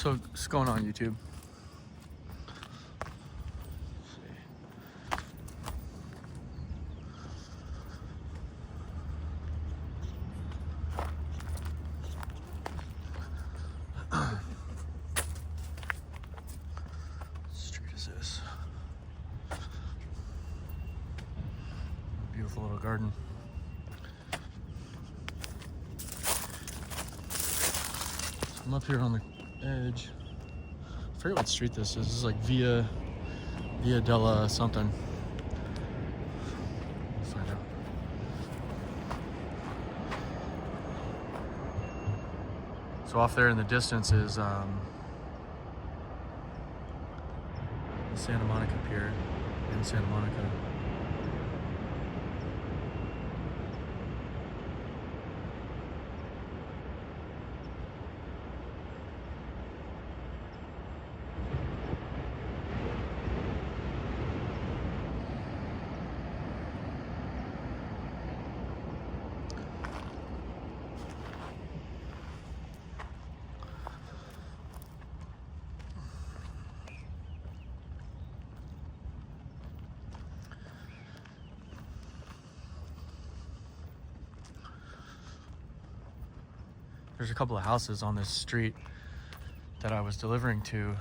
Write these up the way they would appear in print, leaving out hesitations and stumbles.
So what's going on, YouTube? Street is this? Beautiful little garden. So I'm up here on the edge. I forget what street this is. This is like Via della something. We'll find out. So off there in the distance is the Santa Monica Pier in Santa Monica. There's a couple of houses on this street that I was delivering to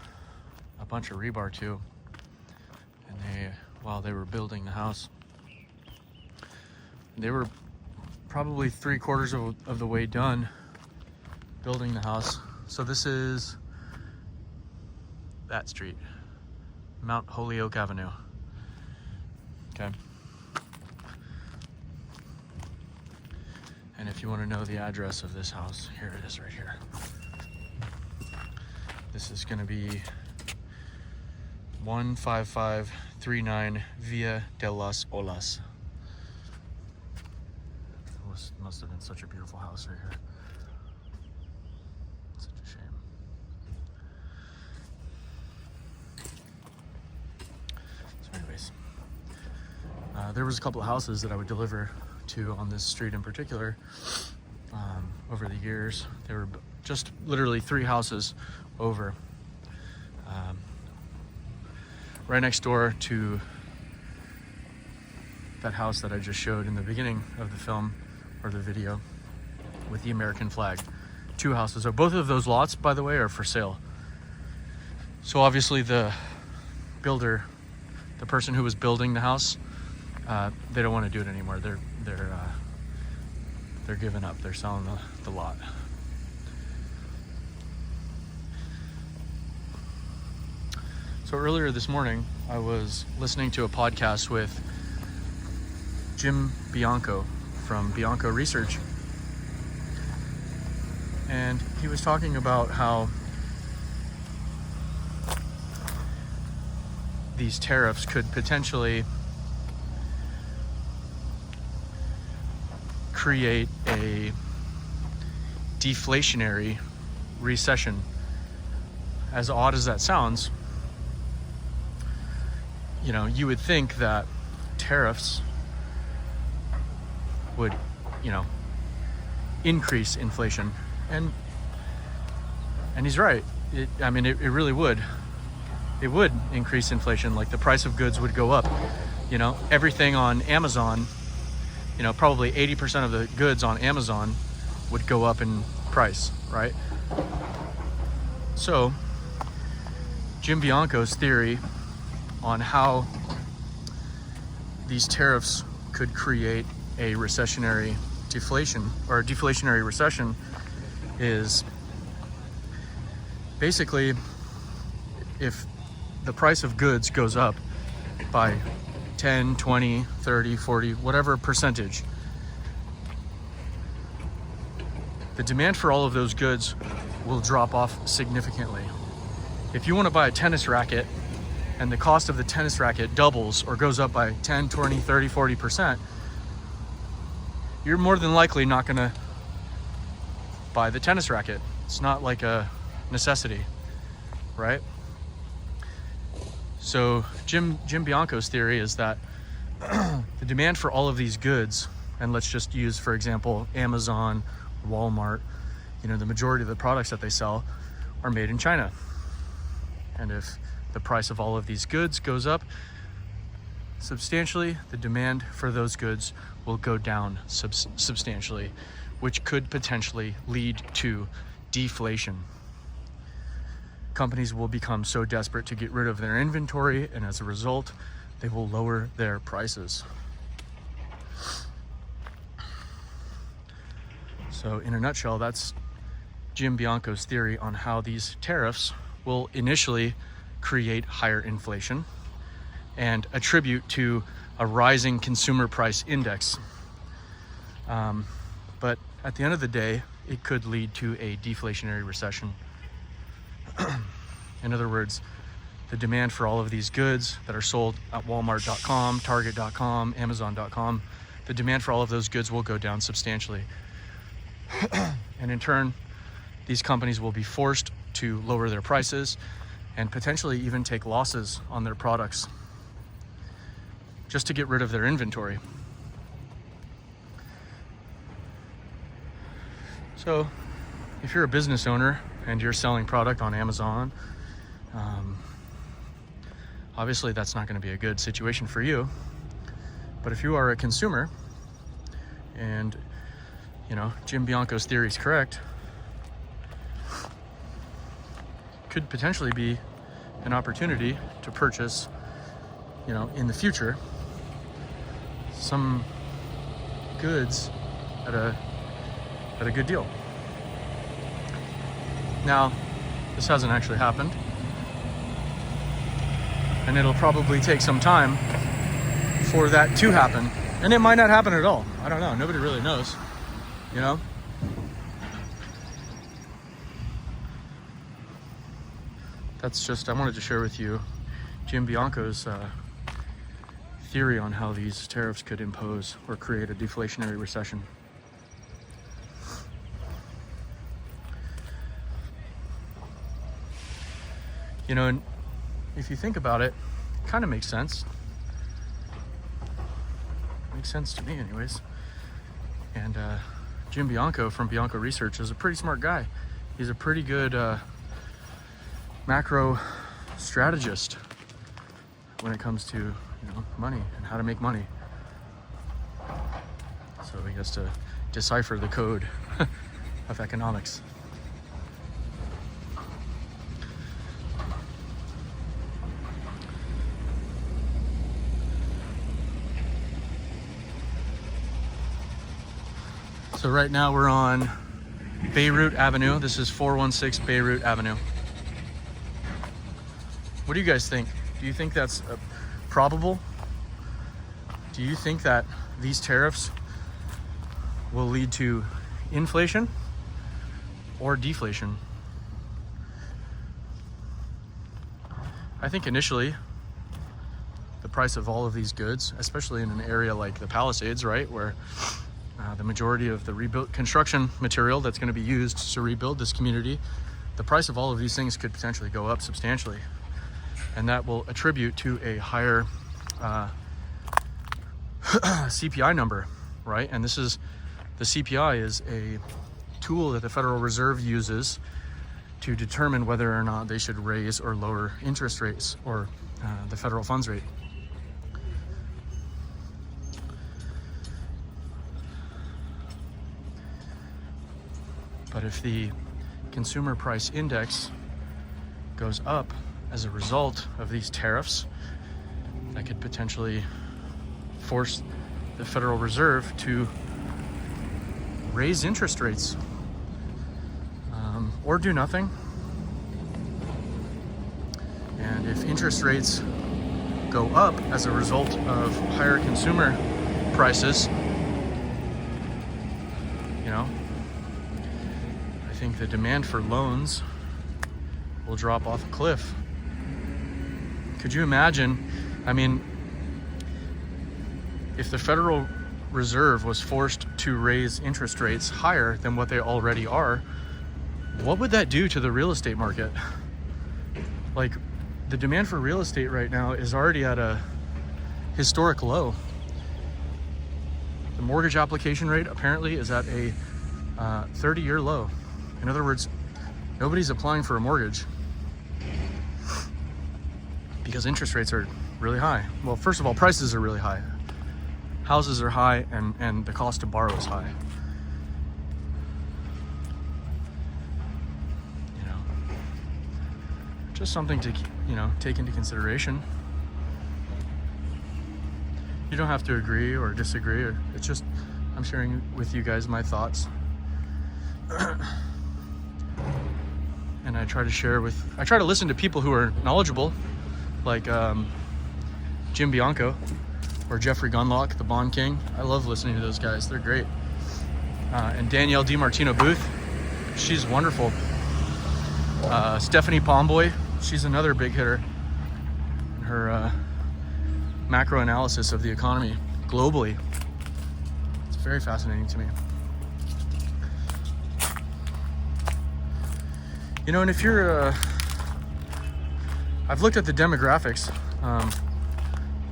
a bunch of rebar to, and while they were building the house, they were probably 3/4 of the way done building the house. So this is that street, Mount Holyoke Avenue. Okay. And if you want to know the address of this house, here it is right here. This is going to be 15539 Via de las Olas. It must have been such a beautiful house right here. Such a shame. So anyways, there was a couple of houses that I would deliver to on this street in particular over the years. They were just literally 3 houses over, right next door to that house that I just showed in the beginning of the film or the video with the American flag. 2 houses. So both of those lots, by the way, are for sale. So obviously the builder, the person who was building the house, they don't want to do it anymore. They're giving up. They're selling the lot. So earlier this morning, I was listening to a podcast with Jim Bianco from Bianco Research, and he was talking about how these tariffs could potentially create a deflationary recession. As odd as that sounds, you know, you would think that tariffs would, you know, increase inflation, and he's right. It really would. It would increase inflation. Like, the price of goods would go up. You know, everything on Amazon, you know, probably 80% of the goods on Amazon would go up in price, right? So, Jim Bianco's theory on how these tariffs could create a recessionary deflation or a deflationary recession is basically, if the price of goods goes up by 10, 20, 30, 40, whatever percentage, the demand for all of those goods will drop off significantly. If you want to buy a tennis racket and the cost of the tennis racket doubles or goes up by 10, 20, 30, 40%, you're more than likely not going to buy the tennis racket. It's not like a necessity, right? So Jim Bianco's theory is that the demand for all of these goods, and let's just use, for example, Amazon, Walmart, you know, the majority of the products that they sell are made in China. And if the price of all of these goods goes up substantially, the demand for those goods will go down substantially, which could potentially lead to deflation. Companies will become so desperate to get rid of their inventory, and as a result, they will lower their prices. So in a nutshell, that's Jim Bianco's theory on how these tariffs will initially create higher inflation and attribute to a rising consumer price index. But at the end of the day, it could lead to a deflationary recession. In other words, the demand for all of these goods that are sold at Walmart.com, Target.com, Amazon.com, the demand for all of those goods will go down substantially. And in turn, these companies will be forced to lower their prices and potentially even take losses on their products just to get rid of their inventory. So if you're a business owner and you're selling product on Amazon, obviously that's not going to be a good situation for you. But if you are a consumer and Jim Bianco's theory is correct, could potentially be an opportunity to purchase, in the future, some goods at a good deal. Now, this hasn't actually happened, and it'll probably take some time for that to happen, and it might not happen at all. I don't know. Nobody really knows, That's just, I wanted to share with you Jim Bianco's theory on how these tariffs could impose or create a deflationary recession. And if you think about it, it kind of makes sense. Makes sense to me anyways. And Jim Bianco from Bianco Research is a pretty smart guy. He's a pretty good macro strategist when it comes to money and how to make money. So he has to decipher the code of economics. So right now we're on Beirut Avenue. This is 416 Beirut Avenue. What do you guys think? Do you think that's probable? Do you think that these tariffs will lead to inflation or deflation? I think initially the price of all of these goods, especially in an area like the Palisades, right, where the majority of the rebuilt construction material that's going to be used to rebuild this community, the price of all of these things could potentially go up substantially. And that will attribute to a higher CPI number, right? And the CPI is a tool that the Federal Reserve uses to determine whether or not they should raise or lower interest rates or the federal funds rate. But if the consumer price index goes up as a result of these tariffs, that could potentially force the Federal Reserve to raise interest rates or do nothing. And if interest rates go up as a result of higher consumer prices, I think the demand for loans will drop off a cliff. Could you imagine? I mean, if the Federal Reserve was forced to raise interest rates higher than what they already are, what would that do to the real estate market? Like, the demand for real estate right now is already at a historic low. The mortgage application rate apparently is at a 30-year low. In other words, Nobody's applying for a mortgage because interest rates are really high. Well, first of all, prices are really high. Houses are high, and the cost to borrow is high. You know, just something to, you know, take into consideration. You don't have to agree or disagree. It's just, I'm sharing with you guys my thoughts. And I try to listen to people who are knowledgeable, like Jim Bianco or Jeffrey Gunlock, the Bond King. I love listening to those guys. They're great. And Danielle DiMartino Booth, she's wonderful. Stephanie Pomboy, she's another big hitter. Her macro analysis of the economy globally, it's very fascinating to me. You know, and if you're, I've looked at the demographics,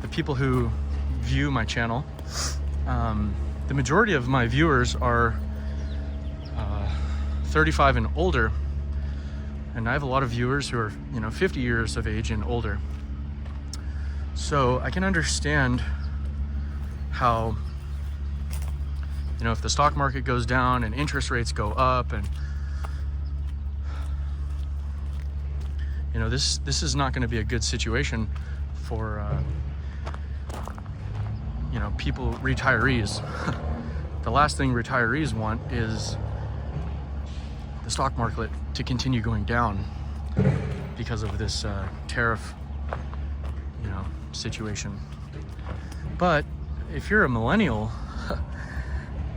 the people who view my channel. The majority of my viewers are 35 and older, and I have a lot of viewers who are, you know, 50 years of age and older. So I can understand how, you know, if the stock market goes down and interest rates go up, and you know, this is not going to be a good situation for you know, people, retirees. The last thing retirees want is the stock market to continue going down because of this tariff, you know, situation. But if you're a millennial,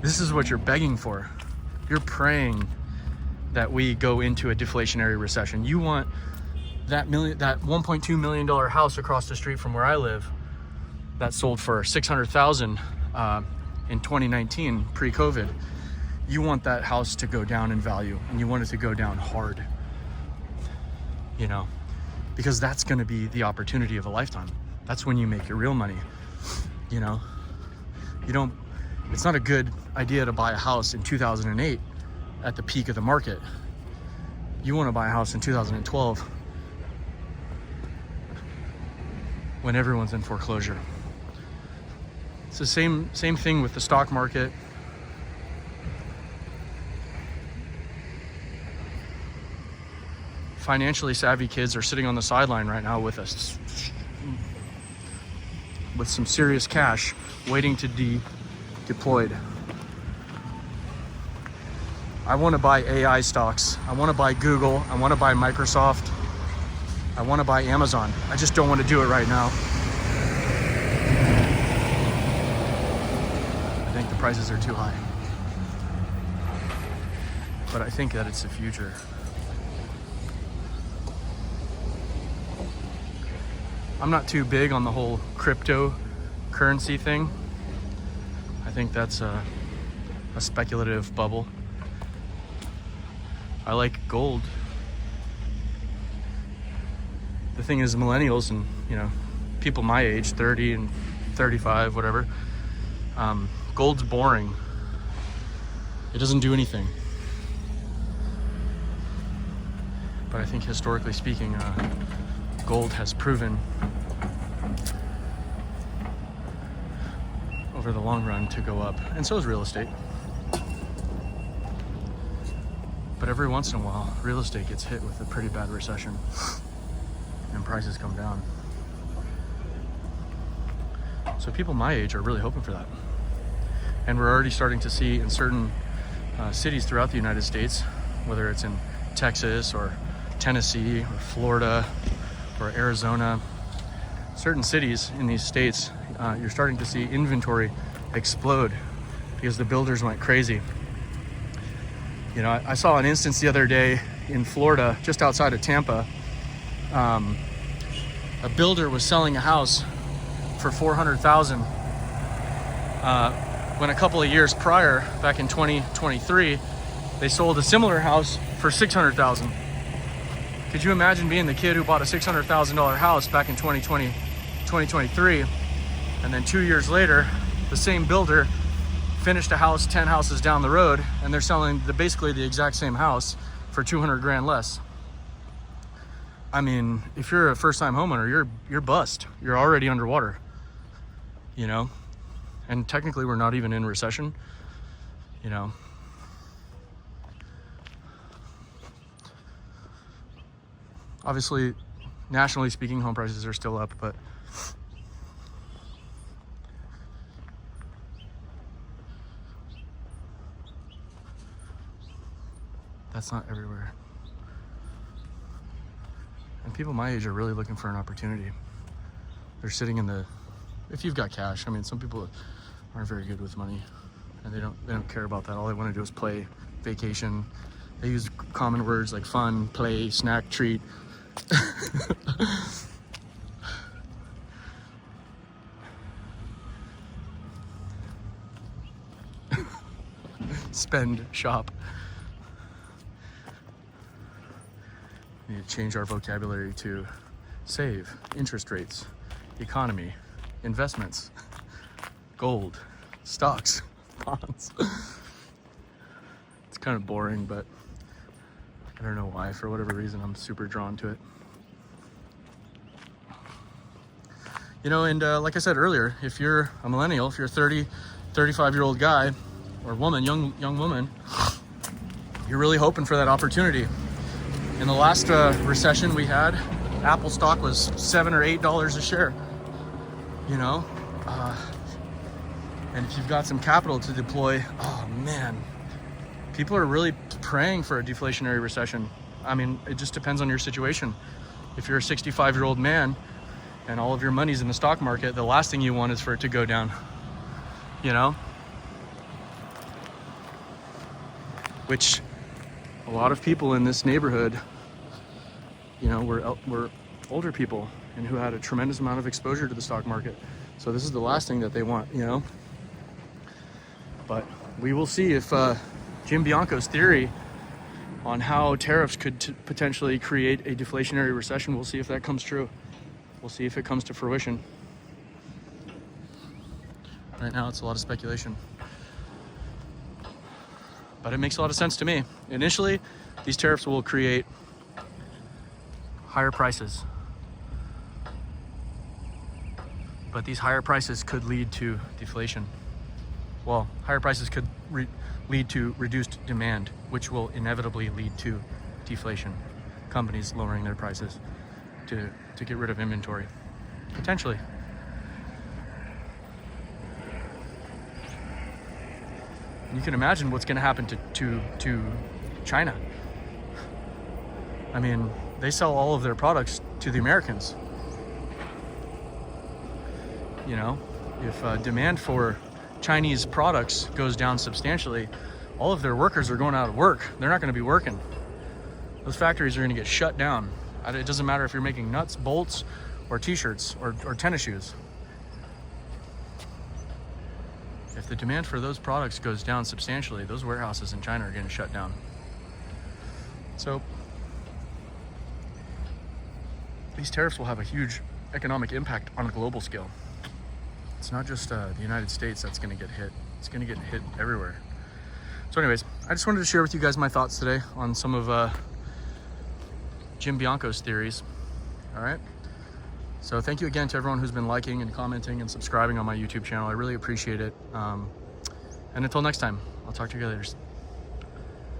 this is what you're begging for. You're praying that we go into a deflationary recession. You want that $1.2 million house across the street from where I live that sold for $600,000 in 2019, pre-COVID. You want that house to go down in value, and you want it to go down hard, you know, because that's going to be the opportunity of a lifetime. That's when you make your real money. You know, it's not a good idea to buy a house in 2008 at the peak of the market. You want to buy a house in 2012 when everyone's in foreclosure. It's the same thing with the stock market. Financially savvy kids are sitting on the sideline right now with some serious cash waiting to be deployed. I want to buy AI stocks. I want to buy Google. I want to buy Microsoft. I want to buy Amazon. I just don't want to do it right now. I think the prices are too high. But I think that it's the future. I'm not too big on the whole cryptocurrency thing. I think that's a speculative bubble. I like gold. The thing is, millennials and, you know, people my age, 30 and 35, whatever, gold's boring. It doesn't do anything. But I think historically speaking, gold has proven over the long run to go up, and so is real estate. But every once in a while, real estate gets hit with a pretty bad recession and prices come down. So people my age are really hoping for that. And we're already starting to see in certain cities throughout the United States, whether it's in Texas or Tennessee or Florida or Arizona, certain cities in these states, you're starting to see inventory explode because the builders went crazy. You know, I saw an instance the other day in Florida, just outside of Tampa. A builder was selling a house for $400,000 when a couple of years prior, back in 2023, they sold a similar house for $600,000. Could you imagine being the kid who bought a $600,000 house back in 2023, and then 2 years later, the same builder finished a house 10 houses down the road, and they're selling basically the exact same house for 200 grand less. I mean, if you're a first-time homeowner, you're bust. You're already underwater, you know? And technically we're not even in recession, you know? Obviously, nationally speaking, home prices are still up, but that's not everywhere. And people my age are really looking for an opportunity. They're sitting in the, if you've got cash, I mean, some people aren't very good with money and they don't care about that. All they want to do is play, vacation. They use common words like fun, play, snack, treat. Spend, shop. We need to change our vocabulary to save, interest rates, economy, investments, gold, stocks, bonds. It's kind of boring, but I don't know why. For whatever reason, I'm super drawn to it. You know, and like I said earlier, if you're a millennial, if you're a 30, 35-year-old guy or woman, young woman, you're really hoping for that opportunity. In the last recession we had, Apple stock was $7 or $8 a share, you know? And if you've got some capital to deploy, oh man, people are really praying for a deflationary recession. I mean, it just depends on your situation. If you're a 65-year-old man and all of your money's in the stock market, the last thing you want is for it to go down, you know? Which a lot of people in this neighborhood, you know, were older people and who had a tremendous amount of exposure to the stock market. So this is the last thing that they want, you know? But we will see if Jim Bianco's theory on how tariffs could potentially create a deflationary recession, we'll see if that comes true. We'll see if it comes to fruition. Right now, it's a lot of speculation. But it makes a lot of sense to me. Initially, these tariffs will create higher prices. But these higher prices could lead to deflation. Well, higher prices could lead to reduced demand, which will inevitably lead to deflation. Companies lowering their prices to get rid of inventory, potentially. And you can imagine what's going to happen to China. I mean, they sell all of their products to the Americans. You know, if demand for Chinese products goes down substantially, all of their workers are going out of work. They're not going to be working. Those factories are going to get shut down. It doesn't matter if you're making nuts, bolts, or t-shirts, or tennis shoes. If the demand for those products goes down substantially, those warehouses in China are getting shut down. So these tariffs will have a huge economic impact on a global scale. It's not just the United States that's going to get hit. It's going to get hit everywhere. So anyways, I just wanted to share with you guys my thoughts today on some of Jim Bianco's theories. All right. So thank you again to everyone who's been liking and commenting and subscribing on my YouTube channel. I really appreciate it. And until next time, I'll talk to you guys later.